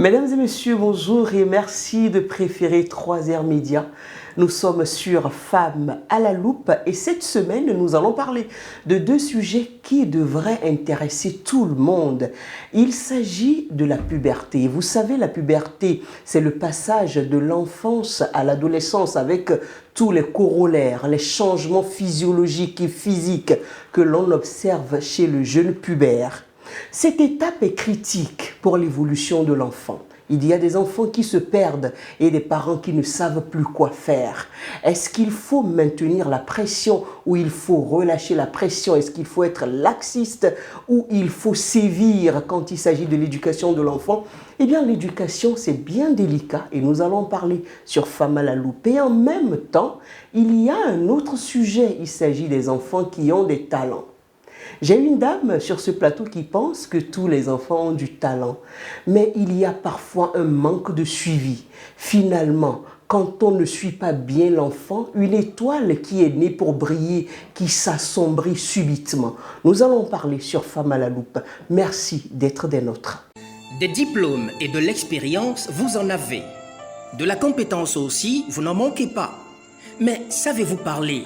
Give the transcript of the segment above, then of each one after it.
Mesdames et messieurs, bonjour et merci de préférer 3R Média. Nous sommes sur Femmes à la loupe et cette semaine, nous allons parler de deux sujets qui devraient intéresser tout le monde. Il s'agit de la puberté. Vous savez, la puberté, c'est le passage de l'enfance à l'adolescence avec tous les corollaires, les changements physiologiques et physiques que l'on observe chez le jeune pubère. Cette étape est critique pour l'évolution de l'enfant. Il y a des enfants qui se perdent et des parents qui ne savent plus quoi faire. Est-ce qu'il faut maintenir la pression ou il faut relâcher la pression? Est-ce qu'il faut être laxiste ou il faut sévir quand il s'agit de l'éducation de l'enfant? Eh bien, l'éducation, c'est bien délicat et nous allons parler sur Femmes à la loupe. Et en même temps, il y a un autre sujet. Il s'agit des enfants qui ont des talents. J'ai une dame sur ce plateau qui pense que tous les enfants ont du talent, mais il y a parfois un manque de suivi. Finalement, quand on ne suit pas bien l'enfant, une étoile qui est née pour briller, qui s'assombrit subitement. Nous allons parler sur Femmes à la loupe. Merci d'être des nôtres. Des diplômes et de l'expérience, vous en avez. De la compétence aussi, vous n'en manquez pas. Mais savez-vous parler?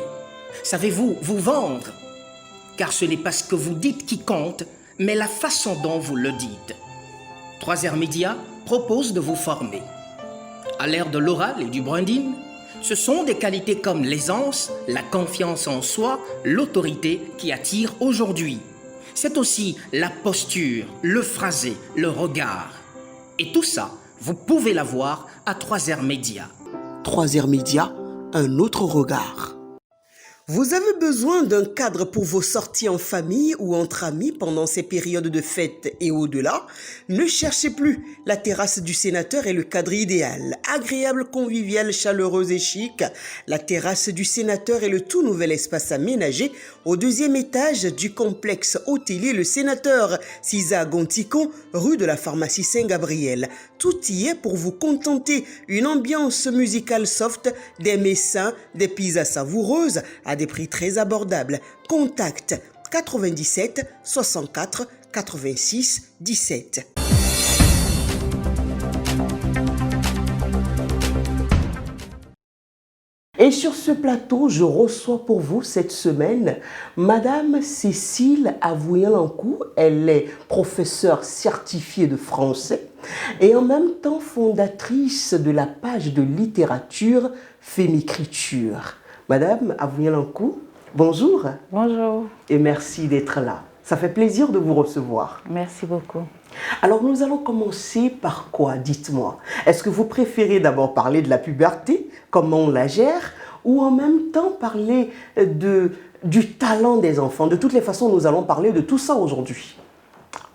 Savez-vous vous vendre? Car ce n'est pas ce que vous dites qui compte, mais la façon dont vous le dites. 3R Média propose de vous former. À l'ère de l'oral et du branding, ce sont des qualités comme l'aisance, la confiance en soi, l'autorité qui attirent aujourd'hui. C'est aussi la posture, le phrasé, le regard. Et tout ça, vous pouvez l'avoir à 3R Média. 3R Média, un autre regard. Vous avez besoin d'un cadre pour vos sorties en famille ou entre amis pendant ces périodes de fête et au-delà? Ne cherchez plus. La terrasse du sénateur est le cadre idéal. Agréable, convivial, chaleureuse et chic, la terrasse du sénateur est le tout nouvel espace aménagé au deuxième étage du complexe hôtelier Le Sénateur, Cisa Gontico, rue de la pharmacie Saint-Gabriel. Tout y est pour vous contenter. Une ambiance musicale soft, des messins, des pizzas savoureuses à des prix très abordables. Contact 97 64 86 17. Et sur ce plateau, je reçois pour vous cette semaine Madame Cécile Avouillan-Lancou. Elle est professeure certifiée de français et en même temps fondatrice de la page de littérature Fémicriture. Madame Avouillan-Lancou, bonjour. Bonjour. Et merci d'être là. Ça fait plaisir de vous recevoir. Merci beaucoup. Alors nous allons commencer par quoi? Dites-moi. Est-ce que vous préférez d'abord parler de la puberté, comment on la gère, ou en même temps parler du talent des enfants? De toutes les façons, nous allons parler de tout ça aujourd'hui.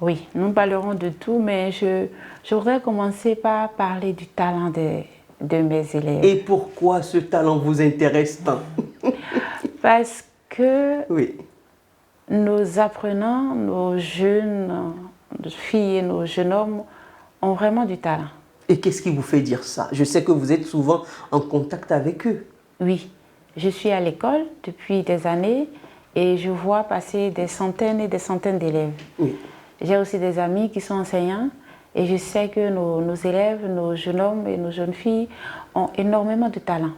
Oui, nous parlerons de tout, mais je voudrais commencer par parler du talent de mes élèves. Et pourquoi ce talent vous intéresse tant? Parce que oui. Nos apprenants, nos jeunes filles et nos jeunes hommes ont vraiment du talent. Et qu'est-ce qui vous fait dire ça? Je sais que vous êtes souvent en contact avec eux. Oui, je suis à l'école depuis des années et je vois passer des centaines et des centaines d'élèves. Oui. J'ai aussi des amis qui sont enseignants et je sais que nos élèves, nos jeunes hommes et nos jeunes filles ont énormément de talent.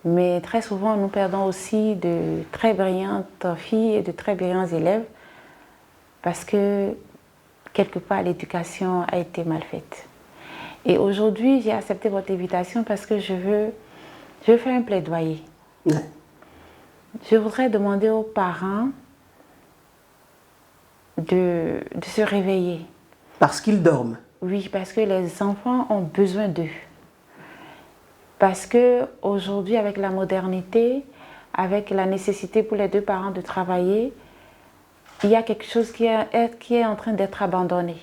Mais très souvent, nous perdons aussi de très brillantes filles et de très brillants élèves parce que, quelque part, l'éducation a été mal faite. Et aujourd'hui, j'ai accepté votre invitation parce que je veux faire un plaidoyer. Ouais. Je voudrais demander aux parents de se réveiller. Parce qu'ils dorment? Oui, parce que les enfants ont besoin d'eux. Parce qu'aujourd'hui, avec la modernité, avec la nécessité pour les deux parents de travailler, il y a quelque chose qui est en train d'être abandonné.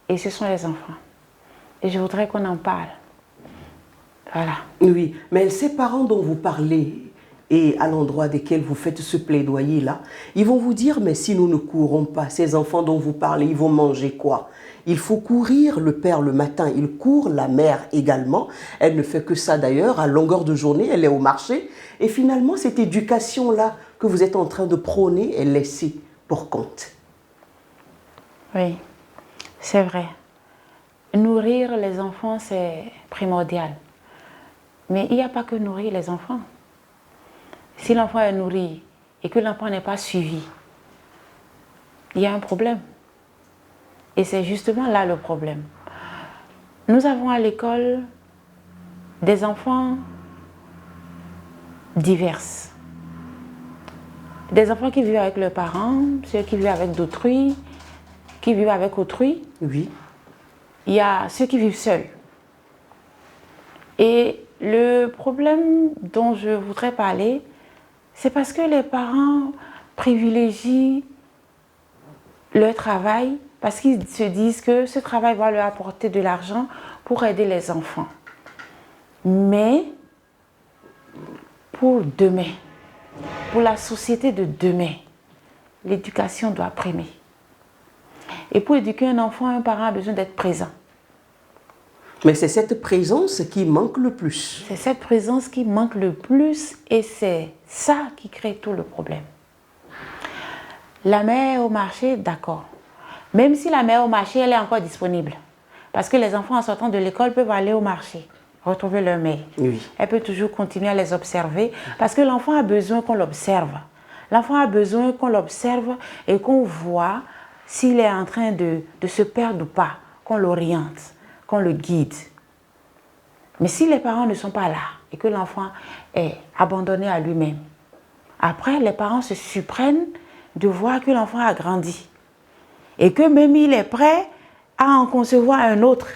Et ce sont les enfants. Et je voudrais qu'on en parle. Voilà. Oui, mais ces parents dont vous parlez et à l'endroit desquels vous faites ce plaidoyer-là, ils vont vous dire, mais si nous ne courons pas, ces enfants dont vous parlez, ils vont manger quoi? Il faut courir, le père le matin, il court, la mère également. Elle ne fait que ça d'ailleurs, à longueur de journée, elle est au marché. Et finalement, cette éducation-là que vous êtes en train de prôner est laissée pour compte. Oui, c'est vrai. Nourrir les enfants, c'est primordial. Mais il n'y a pas que nourrir les enfants. Si l'enfant est nourri et que l'enfant n'est pas suivi, il y a un problème. Et c'est justement là le problème. Nous avons à l'école des enfants divers. Des enfants qui vivent avec leurs parents, ceux qui vivent avec d'autrui, qui vivent avec autrui. Oui. Il y a ceux qui vivent seuls. Et le problème dont je voudrais parler, c'est parce que les parents privilégient leur travail, parce qu'ils se disent que ce travail va leur apporter de l'argent pour aider les enfants. Mais pour demain, pour la société de demain, l'éducation doit primer. Et pour éduquer un enfant, un parent a besoin d'être présent. Mais c'est cette présence qui manque le plus. C'est cette présence qui manque le plus et c'est ça qui crée tout le problème. La mère au marché, d'accord. Même si la mère au marché, elle est encore disponible. Parce que les enfants en sortant de l'école peuvent aller au marché, retrouver leur mère. Oui. Elle peut toujours continuer à les observer parce que l'enfant a besoin qu'on l'observe. L'enfant a besoin qu'on l'observe et qu'on voit s'il est en train de se perdre ou pas, qu'on l'oriente, qu'on le guide. Mais si les parents ne sont pas là et que l'enfant est abandonné à lui-même, après les parents se surprennent de voir que l'enfant a grandi et que même il est prêt à en concevoir un autre.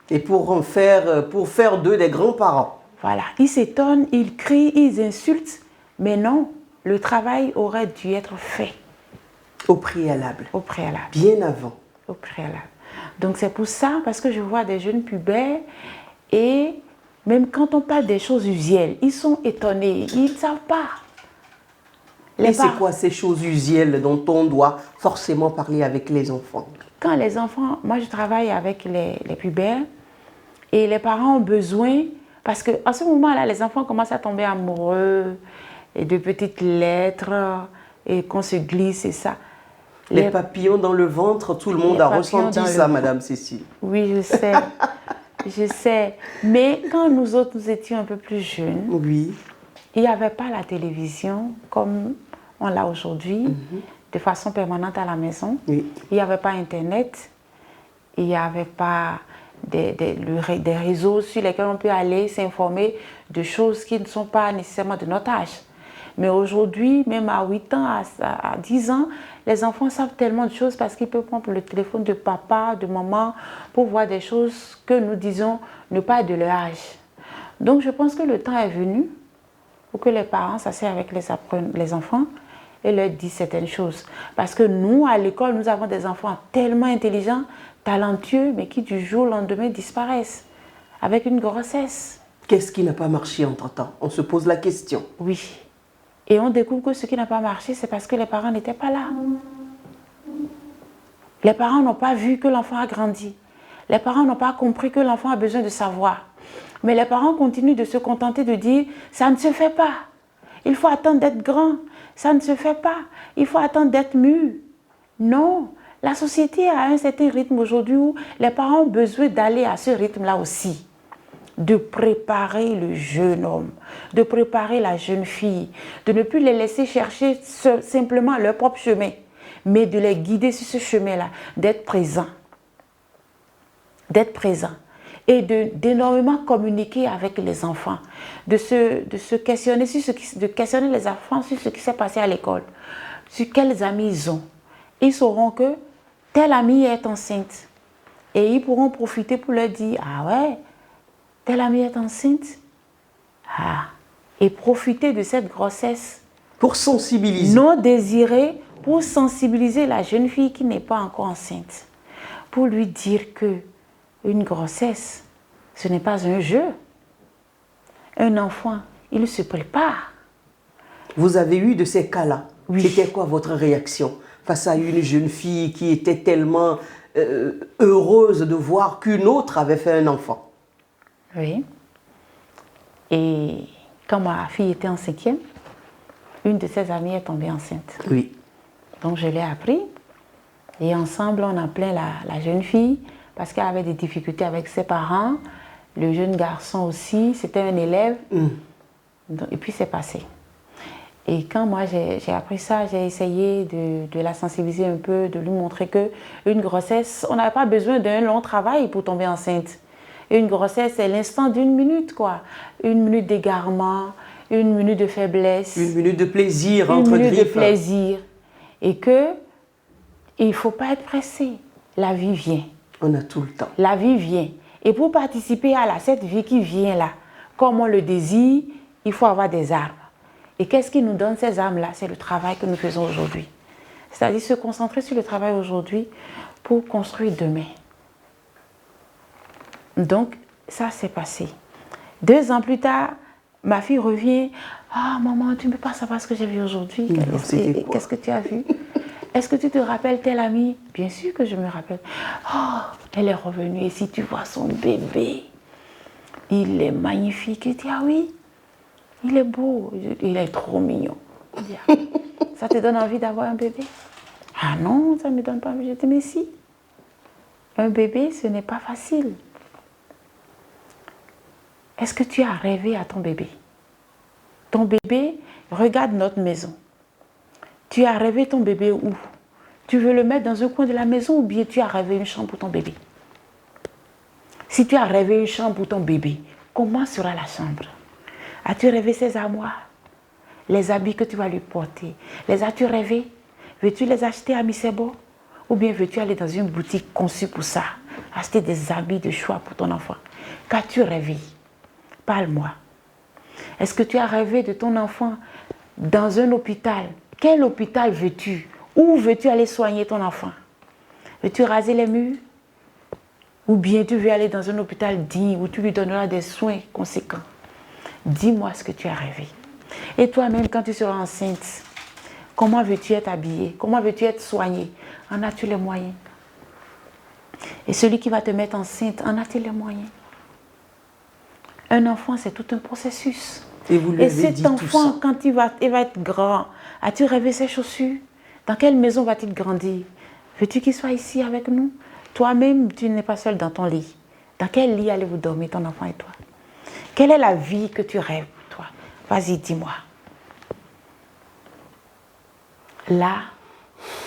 Et pour faire d'eux des grands-parents. Voilà, ils s'étonnent, ils crient, ils insultent, mais non, le travail aurait dû être fait. Au préalable. Au préalable. Bien avant. Au préalable. Donc c'est pour ça, parce que je vois des jeunes pubères et même quand on parle des choses usuelles, ils sont étonnés, ils ne savent pas. Et c'est quoi ces choses usuelles dont on doit forcément parler avec les enfants? Quand les enfants, moi je travaille avec les pubères et les parents ont besoin, parce qu'à ce moment-là, les enfants commencent à tomber amoureux et de petites lettres et qu'on se glisse et ça. Les papillons dans le ventre, tout le monde a ressenti ça, Madame Cécile. Oui, je sais. Je sais. Mais quand nous autres, nous étions un peu plus jeunes, oui. Il n'y avait pas la télévision comme on l'a aujourd'hui, de façon permanente à la maison. Oui. Il n'y avait pas Internet. Il n'y avait pas des réseaux sur lesquels on peut aller s'informer de choses qui ne sont pas nécessairement de notre âge. Mais aujourd'hui, même à 8 ans, à 10 ans, les enfants savent tellement de choses parce qu'ils peuvent prendre le téléphone de papa, de maman, pour voir des choses que nous disons ne pas être de leur âge. Donc je pense que le temps est venu pour que les parents s'asseyent avec les enfants et leur disent certaines choses. Parce que nous, à l'école, nous avons des enfants tellement intelligents, talentueux, mais qui du jour au lendemain disparaissent avec une grossesse. Qu'est-ce qui n'a pas marché entre-temps? On se pose la question. Oui. Et on découvre que ce qui n'a pas marché, c'est parce que les parents n'étaient pas là. Les parents n'ont pas vu que l'enfant a grandi. Les parents n'ont pas compris que l'enfant a besoin de savoir. Mais les parents continuent de se contenter de dire « ça ne se fait pas, il faut attendre d'être grand, ça ne se fait pas, il faut attendre d'être mûr ». Non, la société a un certain rythme aujourd'hui où les parents ont besoin d'aller à ce rythme-là aussi. De préparer le jeune homme, de préparer la jeune fille, de ne plus les laisser chercher simplement leur propre chemin, mais de les guider sur ce chemin-là, d'être présent. D'être présent. Et d'énormément communiquer avec les enfants, de se questionner de questionner les enfants sur ce qui s'est passé à l'école, sur quels amis ils ont. Ils sauront que telle amie est enceinte et ils pourront profiter pour leur dire « Ah ouais, telle amie est enceinte ?» et profiter de cette grossesse. Pour sensibiliser. Non désirée, pour sensibiliser la jeune fille qui n'est pas encore enceinte. Pour lui dire que une grossesse, ce n'est pas un jeu. Un enfant, il se prépare. Vous avez eu de ces cas-là. Oui. C'était quoi votre réaction face à une jeune fille qui était tellement heureuse de voir qu'une autre avait fait un enfant? Oui. Et quand ma fille était en 5e, une de ses amies est tombée enceinte. Oui. Donc je l'ai appris. Et ensemble, on appelait la jeune fille parce qu'elle avait des difficultés avec ses parents. Le jeune garçon aussi, c'était un élève. Et puis c'est passé. Et quand moi j'ai appris ça, j'ai essayé de la sensibiliser un peu, de lui montrer qu'une grossesse, on n'avait pas besoin d'un long travail pour tomber enceinte. Une grossesse, c'est l'instant d'une minute, quoi. Une minute d'égarement, une minute de faiblesse. Une minute de plaisir, une entre minute griffes. de plaisir. Et il ne faut pas être pressé. La vie vient. On a tout le temps. La vie vient. Et pour participer à cette vie qui vient là, comme on le désire, il faut avoir des armes. Et qu'est-ce qui nous donne ces armes-là? C'est le travail que nous faisons aujourd'hui. C'est-à-dire se concentrer sur le travail aujourd'hui pour construire demain. Donc, ça s'est passé. 2 ans plus tard, ma fille revient. « Ah, maman, tu ne peux pas savoir ce que j'ai vu aujourd'hui. Qu'est-ce que tu as vu? Est-ce que tu te rappelles tel ami? » Bien sûr que je me rappelle. « Oh, elle est revenue et si tu vois son bébé, il est magnifique. » Et tu dis « Ah oui, il est beau, il est trop mignon. » Ça te donne envie d'avoir un bébé? Ah non, ça ne me donne pas envie. Je dis « Mais si, un bébé, ce n'est pas facile. » Est-ce que tu as rêvé à ton bébé? Ton bébé, regarde notre maison. Tu as rêvé ton bébé où? Tu veux le mettre dans un coin de la maison ou bien tu as rêvé une chambre pour ton bébé? Si tu as rêvé une chambre pour ton bébé, comment sera la chambre? As-tu rêvé ses armoires? Les habits que tu vas lui porter, les as-tu rêvés? Veux-tu les acheter à Misebo? Ou bien veux-tu aller dans une boutique conçue pour ça? Acheter des habits de choix pour ton enfant? Qu'as-tu rêvé? Parle-moi. Est-ce que tu as rêvé de ton enfant dans un hôpital? Quel hôpital veux-tu? Où veux-tu aller soigner ton enfant? Veux-tu raser les murs? Ou bien tu veux aller dans un hôpital digne où tu lui donneras des soins conséquents? Dis-moi ce que tu as rêvé. Et toi-même, quand tu seras enceinte, comment veux-tu être habillée? Comment veux-tu être soignée? En as-tu les moyens? Et celui qui va te mettre enceinte, en a-t-il les moyens? Un enfant, c'est tout un processus. Et cet enfant, quand il va être grand, as-tu rêvé ses chaussures? Dans quelle maison va-t-il grandir? Veux-tu qu'il soit ici avec nous? Toi-même, tu n'es pas seul dans ton lit. Dans quel lit allez-vous dormir, ton enfant et toi? Quelle est la vie que tu rêves, toi? Vas-y, dis-moi. Là,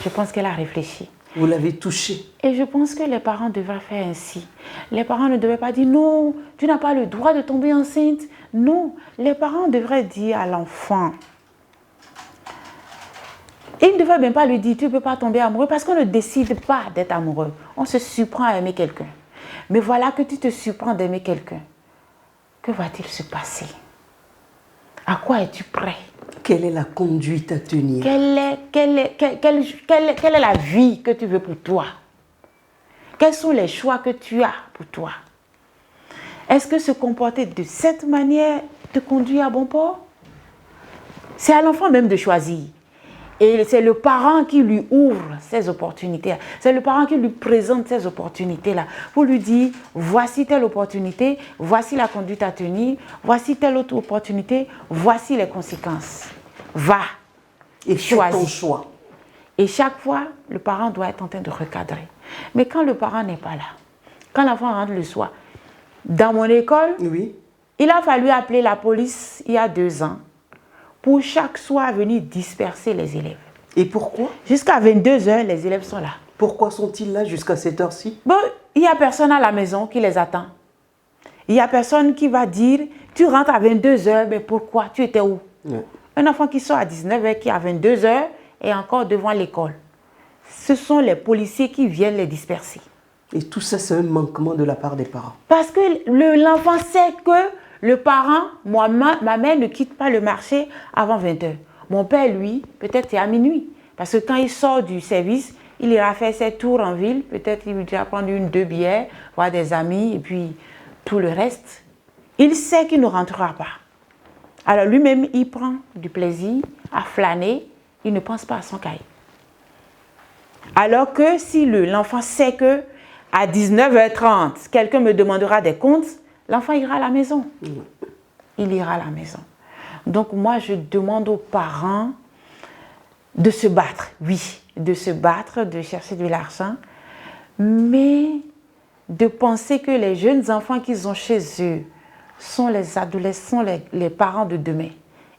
je pense qu'elle a réfléchi. Vous l'avez touché. Et je pense que les parents devraient faire ainsi. Les parents ne devraient pas dire non, tu n'as pas le droit de tomber enceinte. Non, les parents devraient dire à l'enfant. Ils ne devraient même pas lui dire tu ne peux pas tomber amoureux parce qu'on ne décide pas d'être amoureux. On se surprend à aimer quelqu'un. Mais voilà que tu te surprends d'aimer quelqu'un. Que va-t-il se passer? À quoi es-tu prêt? Quelle est la conduite à tenir? Quelle est la vie que tu veux pour toi? Quels sont les choix que tu as pour toi? Est-ce que se comporter de cette manière te conduit à bon port? C'est à l'enfant même de choisir. Et c'est le parent qui lui ouvre ces opportunités. C'est le parent qui lui présente ces opportunités-là. Pour lui dire, voici telle opportunité, voici la conduite à tenir, voici telle autre opportunité, voici les conséquences. Va. Et fais ton choix. Et chaque fois, le parent doit être en train de recadrer. Mais quand le parent n'est pas là, quand l'enfant rentre le soir, dans mon école, oui, il a fallu appeler la police il y a 2 ans pour chaque soir venir disperser les élèves. Et pourquoi? Jusqu'à 22 h, les élèves sont là. Pourquoi sont-ils là jusqu'à cette heure-ci? Bon, il n'y a personne à la maison qui les attend. Il n'y a personne qui va dire, tu rentres à 22 h, mais pourquoi? Tu étais où? Ouais. Un enfant qui sort à 19 h, qui à 22 h est encore devant l'école. Ce sont les policiers qui viennent les disperser. Et tout ça, c'est un manquement de la part des parents. Parce que l'enfant sait que le parent, ma mère ne quitte pas le marché avant 20 h. Mon père, lui, peut-être c'est à minuit. Parce que quand il sort du service, il ira faire ses tours en ville. Peut-être il va prendre 1-2 bières, voir des amis et puis tout le reste. Il sait qu'il ne rentrera pas. Alors lui-même, il prend du plaisir à flâner. Il ne pense pas à son cahier. Alors que si l'enfant sait que à 19 h 30, quelqu'un me demandera des comptes, l'enfant ira à la maison. Il ira à la maison. Donc moi, je demande aux parents de se battre. Oui, de se battre, de chercher de l'argent, mais de penser que les jeunes enfants qu'ils ont chez eux sont les adolescents, les parents de demain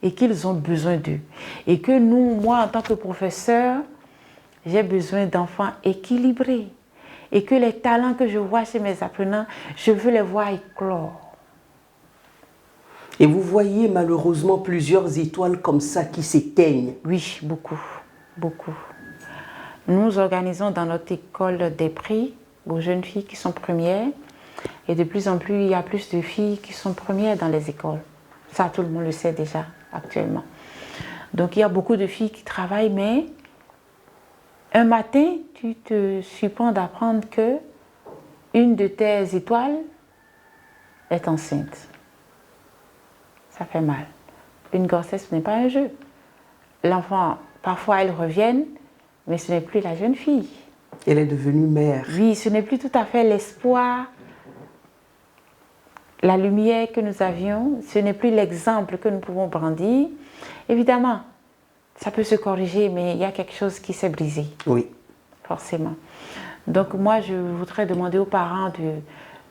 et qu'ils ont besoin d'eux. Et que nous, moi en tant que professeur, j'ai besoin d'enfants équilibrés. Et que les talents que je vois chez mes apprenants, je veux les voir éclore. Et vous voyez malheureusement plusieurs étoiles comme ça qui s'éteignent. Oui, beaucoup, beaucoup. Nous organisons dans notre école des prix aux jeunes filles qui sont premières. Et de plus en plus, il y a plus de filles qui sont premières dans les écoles. Ça, tout le monde le sait déjà actuellement. Donc, il y a beaucoup de filles qui travaillent, mais un matin, tu te surprends d'apprendre que une de tes étoiles est enceinte. Ça fait mal. Une grossesse, ce n'est pas un jeu. L'enfant, parfois, elles reviennent, mais ce n'est plus la jeune fille. Elle est devenue mère. Oui, ce n'est plus tout à fait l'espoir, la lumière que nous avions. Ce n'est plus l'exemple que nous pouvons brandir. Évidemment, ça peut se corriger, mais il y a quelque chose qui s'est brisé. Oui. Forcément. Donc moi, je voudrais demander aux parents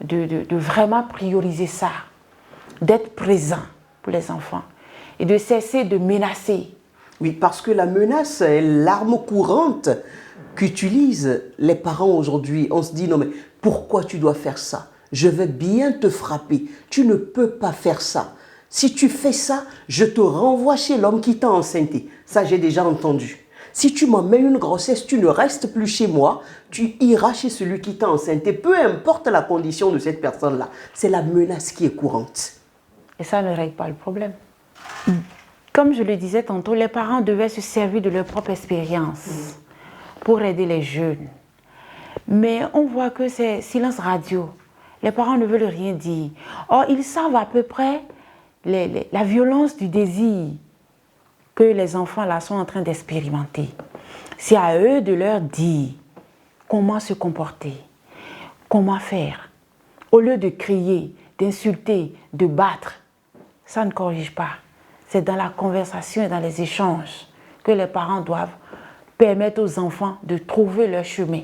de vraiment prioriser ça, d'être présent pour les enfants et de cesser de menacer. Oui, parce que la menace est l'arme courante qu'utilisent les parents aujourd'hui. On se dit, non mais pourquoi tu dois faire ça? Je vais bien te frapper. Tu ne peux pas faire ça. Si tu fais ça, je te renvoie chez l'homme qui t'a enceinté. Ça, j'ai déjà entendu. Si tu m'emmènes une grossesse, tu ne restes plus chez moi, tu iras chez celui qui t'a enceinté. Peu importe la condition de cette personne-là. C'est la menace qui est courante. Et ça ne règle pas le problème. Comme je le disais tantôt, les parents devaient se servir de leur propre expérience pour aider les jeunes. Mais on voit que c'est silence radio. Les parents ne veulent rien dire. Or, ils savent à peu près la violence du désir que les enfants là sont en train d'expérimenter. C'est à eux de leur dire comment se comporter, comment faire. Au lieu de crier, d'insulter, de battre, ça ne corrige pas. C'est dans la conversation et dans les échanges que les parents doivent permettre aux enfants de trouver leur chemin.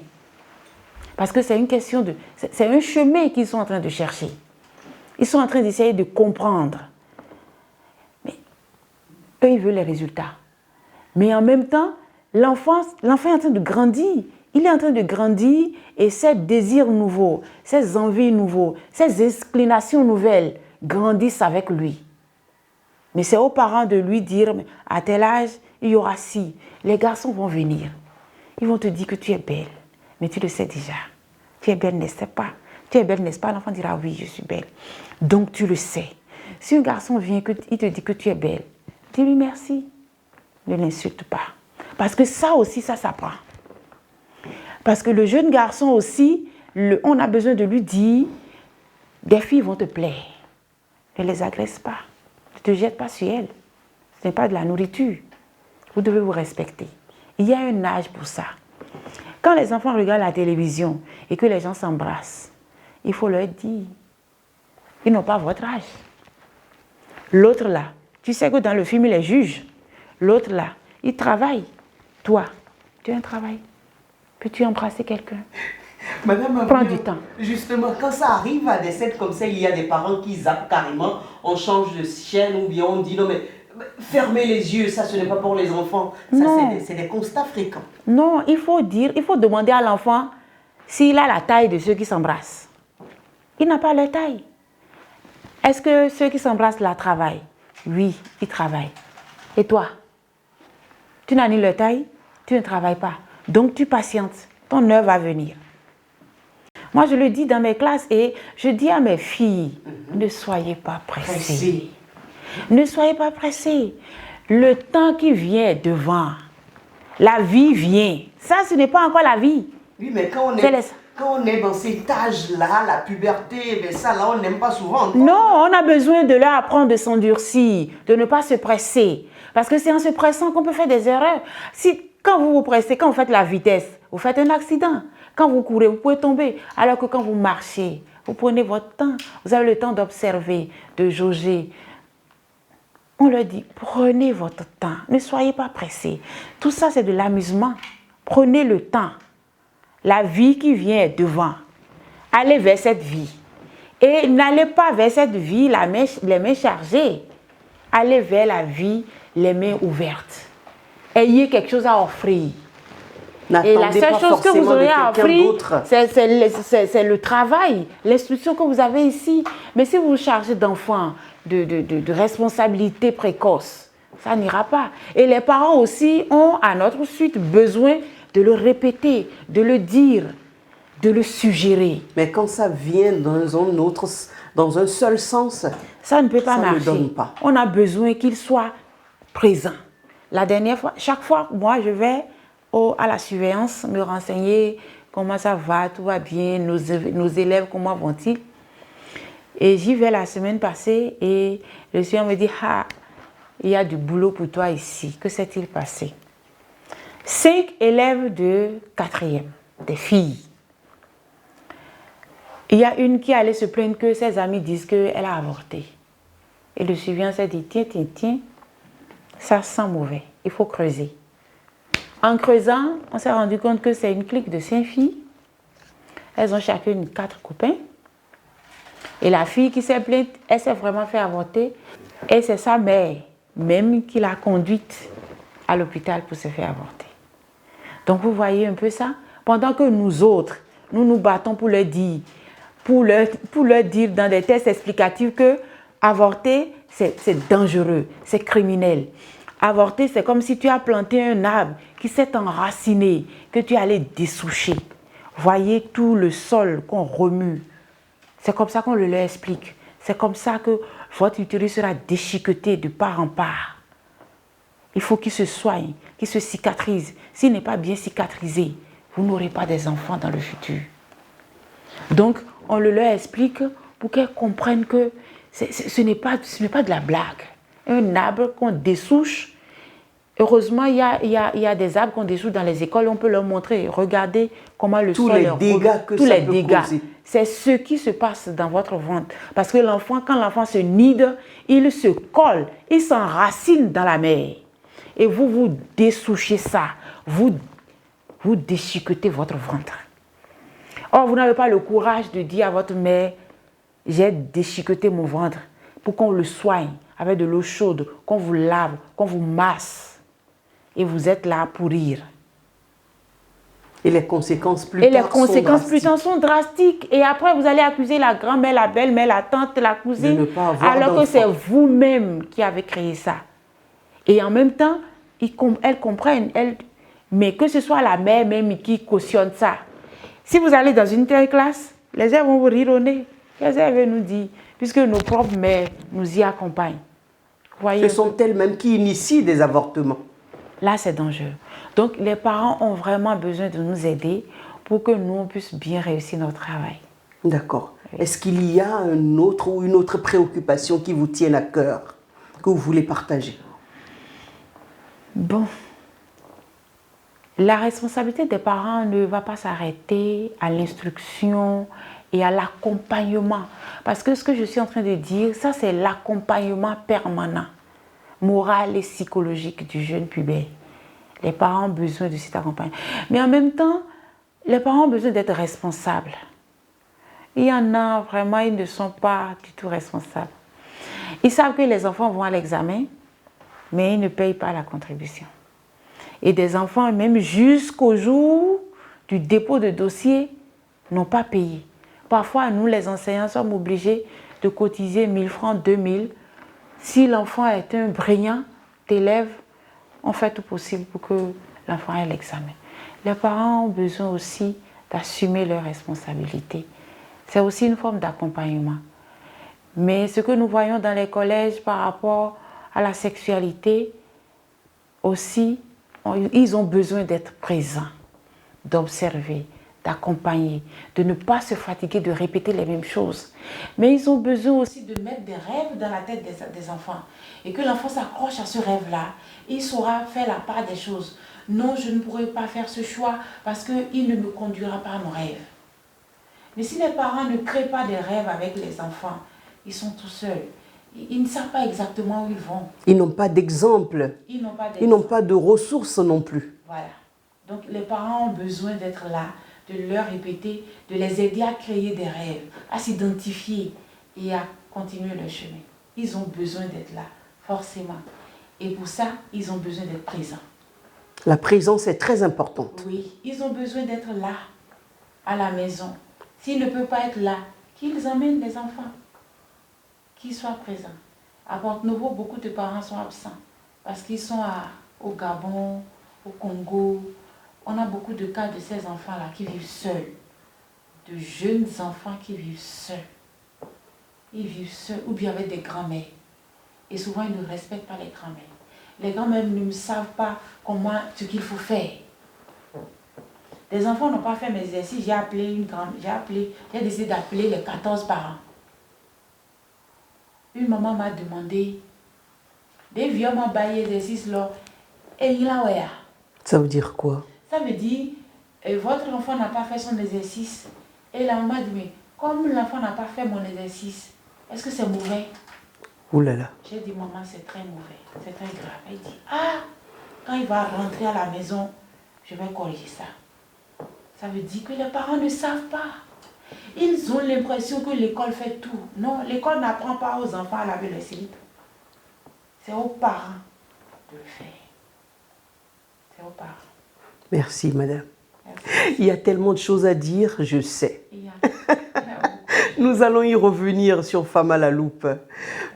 Parce que c'est une question de... C'est un chemin qu'ils sont en train de chercher. Ils sont en train d'essayer de comprendre. Mais eux, ils veulent les résultats. Mais en même temps, l'enfant est en train de grandir. Il est en train de grandir et ses désirs nouveaux, ses envies nouveaux, ses inclinations nouvelles grandissent avec lui. Mais c'est aux parents de lui dire, à tel âge, il y aura ci. Les garçons vont venir. Ils vont te dire que tu es belle. Mais tu le sais déjà. Tu es belle, n'est-ce pas? Tu es belle, n'est-ce pas? L'enfant dira oui, je suis belle. Donc tu le sais. Si un garçon vient, il te dit que tu es belle, dis-lui merci. Ne l'insulte pas. Parce que ça aussi, ça s'apprend. Parce que le jeune garçon aussi, on a besoin de lui dire, des filles vont te plaire. Ne les agresse pas. Ne te jette pas sur elles. Ce n'est pas de la nourriture. Vous devez vous respecter. Il y a un âge pour ça. Quand les enfants regardent la télévision et que les gens s'embrassent, il faut leur dire, ils n'ont pas votre âge. L'autre là, tu sais que dans le film, il les juge. L'autre là, il travaille. Toi, tu as un travail. Peux-tu embrasser quelqu'un? Madame, prends du temps. Justement, quand ça arrive à des scènes comme ça, il y a des parents qui zappent carrément, on change de chaîne ou bien on dit non mais fermez les yeux, ça ce n'est pas pour les enfants. Ça c'est des constats fréquents. Non, il faut demander à l'enfant s'il a la taille de ceux qui s'embrassent. Il n'a pas leur taille. Est-ce que ceux qui s'embrassent là travaillent? Oui, ils travaillent. Et toi? Tu n'as ni leur taille, tu ne travailles pas. Donc tu patientes, ton heure va venir. Moi, je le dis dans mes classes et je dis à mes filles, ne soyez pas pressées. Ne soyez pas pressées. Le temps qui vient devant, la vie vient. Ça, ce n'est pas encore la vie. Oui, mais quand on est dans cet âge-là, la puberté, mais ça, là, on n'aime pas souvent. Non, on a besoin de leur apprendre de s'endurcir, de ne pas se presser. Parce que c'est en se pressant qu'on peut faire des erreurs. Quand vous vous pressez, quand vous faites la vitesse, vous faites un accident. Quand vous courez, vous pouvez tomber. Alors que quand vous marchez, vous prenez votre temps. Vous avez le temps d'observer, de jauger. On leur dit, prenez votre temps. Ne soyez pas pressés. Tout ça, c'est de l'amusement. Prenez le temps. La vie qui vient est devant. allez vers cette vie. Et n'allez pas vers cette vie les mains chargées. Allez vers la vie les mains ouvertes. Ayez quelque chose à offrir. Et la seule chose que vous aurez à offrir, c'est le travail, l'instruction que vous avez ici. Mais si vous vous chargez d'enfants, de responsabilités précoces, ça n'ira pas. Et les parents aussi ont, à notre suite, besoin de le répéter, de le dire, de le suggérer. Mais quand ça vient dans un seul sens, ça ne peut pas marcher. Ça ne donne pas. On a besoin qu'il soit présent. La dernière fois, chaque fois, moi, je vais à la surveillance me renseigner comment ça va, tout va bien, nos élèves, comment vont-ils. Et j'y vais la semaine passée et le Seigneur me dit, ah, il y a du boulot pour toi ici. Que s'est-il passé? 5 élèves de 4e, des filles. Il y a une qui allait se plaindre que ses amis disent qu'elle a avorté. Et le surveillant s'est dit, tiens, ça sent mauvais, il faut creuser. En creusant, on s'est rendu compte que c'est une clique de 5 filles. Elles ont chacune 4 copains. Et la fille qui s'est plainte, elle s'est vraiment fait avorter. Et c'est sa mère même qui l'a conduite à l'hôpital pour se faire avorter. Donc vous voyez un peu ça. Pendant que nous autres, nous nous battons pour leur dire, dans des tests explicatifs que avorter, c'est dangereux, c'est criminel. Avorter, c'est comme si tu as planté un arbre qui s'est enraciné, que tu allais dessoucher. Voyez tout le sol qu'on remue. C'est comme ça qu'on le leur explique. C'est comme ça que votre utérus sera déchiqueté de part en part. Il faut qu'il se soigne, qu'il se cicatrise. S'il n'est pas bien cicatrisé, vous n'aurez pas des enfants dans le futur. Donc, on le leur explique pour qu'elles comprennent que ce n'est pas de la blague. Un arbre qu'on dessouche, heureusement, il y a des arbres qu'on dessouche dans les écoles, on peut leur montrer, regardez comment le sol est. Tous les dégâts. C'est ce qui se passe dans votre ventre. Parce que quand l'enfant se nide, il se colle, il s'enracine dans la mère. Et vous dessouchez ça, vous déchiquetez votre ventre. Or, vous n'avez pas le courage de dire à votre mère, j'ai déchiqueté mon ventre, pour qu'on le soigne avec de l'eau chaude, qu'on vous lave, qu'on vous masse. Et vous êtes là pour rire. Et les conséquences plus tard sont drastiques. Et après, vous allez accuser la grand-mère, la belle-mère, la tante, la cousine, alors que c'est vous-même qui avez créé ça. Et en même temps, elles comprennent, mais que ce soit la mère même qui cautionne ça. Si vous allez dans une telle classe, les élèves vont vous rire au nez. Qu'est-ce qu'elles veulent nous dire? Puisque nos propres mères nous y accompagnent. Ce sont elles-mêmes qui initient des avortements. Là, c'est dangereux. Donc, les parents ont vraiment besoin de nous aider pour que nous, on puisse bien réussir notre travail. D'accord. Oui. Est-ce qu'il y a une autre préoccupation qui vous tienne à cœur, que vous voulez partager? Bon. La responsabilité des parents ne va pas s'arrêter à l'instruction et à l'accompagnement. Parce que ce que je suis en train de dire, ça c'est l'accompagnement permanent, moral et psychologique du jeune pubère. Les parents ont besoin de cet accompagnement. Mais en même temps, les parents ont besoin d'être responsables. Il y en a vraiment, ils ne sont pas du tout responsables. Ils savent que les enfants vont à l'examen, mais ils ne payent pas la contribution. Et des enfants, même jusqu'au jour du dépôt de dossier, n'ont pas payé. Parfois, nous, les enseignants, sommes obligés de cotiser 1000 francs, 2000. Si l'enfant est un brillant élève, on fait tout possible pour que l'enfant ait l'examen. Les parents ont besoin aussi d'assumer leurs responsabilités. C'est aussi une forme d'accompagnement. Mais ce que nous voyons dans les collèges par rapport à la sexualité, aussi, ils ont besoin d'être présents, d'observer, d'accompagner, de ne pas se fatiguer de répéter les mêmes choses. Mais ils ont besoin aussi de mettre des rêves dans la tête des enfants. Et que l'enfant s'accroche à ce rêve-là. Il saura faire la part des choses. Non, je ne pourrai pas faire ce choix parce qu'il ne me conduira pas à mon rêve. Mais si les parents ne créent pas des rêves avec les enfants, ils sont tout seuls. Ils ne savent pas exactement où ils vont. Ils n'ont pas d'exemple. Ils n'ont pas de ressources non plus. Voilà. Donc les parents ont besoin d'être là, de leur répéter, de les aider à créer des rêves, à s'identifier et à continuer leur chemin. Ils ont besoin d'être là, forcément. Et pour ça, ils ont besoin d'être présents. La présence est très importante. Oui, ils ont besoin d'être là, à la maison. S'ils ne peuvent pas être là, qu'ils emmènent les enfants, qu'ils soient présents. À Porto-Novo, beaucoup de parents sont absents parce qu'ils sont au Gabon, au Congo. On a beaucoup de cas de ces enfants-là qui vivent seuls, de jeunes enfants qui vivent seuls. Ils vivent seuls ou bien avec des grands-mères. Et souvent, ils ne respectent pas les grands-mères. Les grands-mères ne savent pas ce qu'il faut faire. Les enfants n'ont pas fait mes exercices. J'ai décidé d'appeler les 14 parents. Une maman m'a demandé, des vieux m'ont baillé l'exercice là, et il a oué. Ça veut dire quoi? Ça veut dire, votre enfant n'a pas fait son exercice. Et la maman dit, mais comme l'enfant n'a pas fait mon exercice, est-ce que c'est mauvais? Ouh là là. J'ai dit, maman, c'est très mauvais, c'est très grave. Elle dit, ah, quand il va rentrer à la maison, je vais corriger ça. Ça veut dire que les parents ne savent pas. Ils ont l'impression que l'école fait tout. Non, l'école n'apprend pas aux enfants à laver les slip. C'est aux parents de le faire. C'est aux parents. Merci, madame. Merci. Il y a tellement de choses à dire, je sais. Il y a Nous allons y revenir sur Femme à la loupe.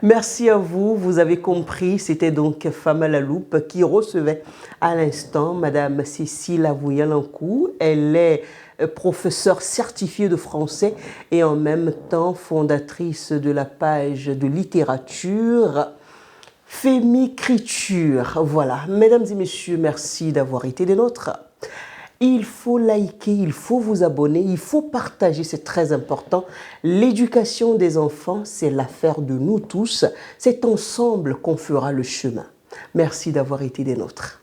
Merci à vous, vous avez compris, c'était donc Femme à la loupe qui recevait à l'instant Madame Cécile Avouya-Lancourt. Elle est professeure certifiée de français et en même temps fondatrice de la page de littérature Fémicriture. Voilà, mesdames et messieurs, merci d'avoir été des nôtres. Il faut liker, il faut vous abonner, il faut partager, c'est très important. L'éducation des enfants, c'est l'affaire de nous tous. C'est ensemble qu'on fera le chemin. Merci d'avoir été des nôtres.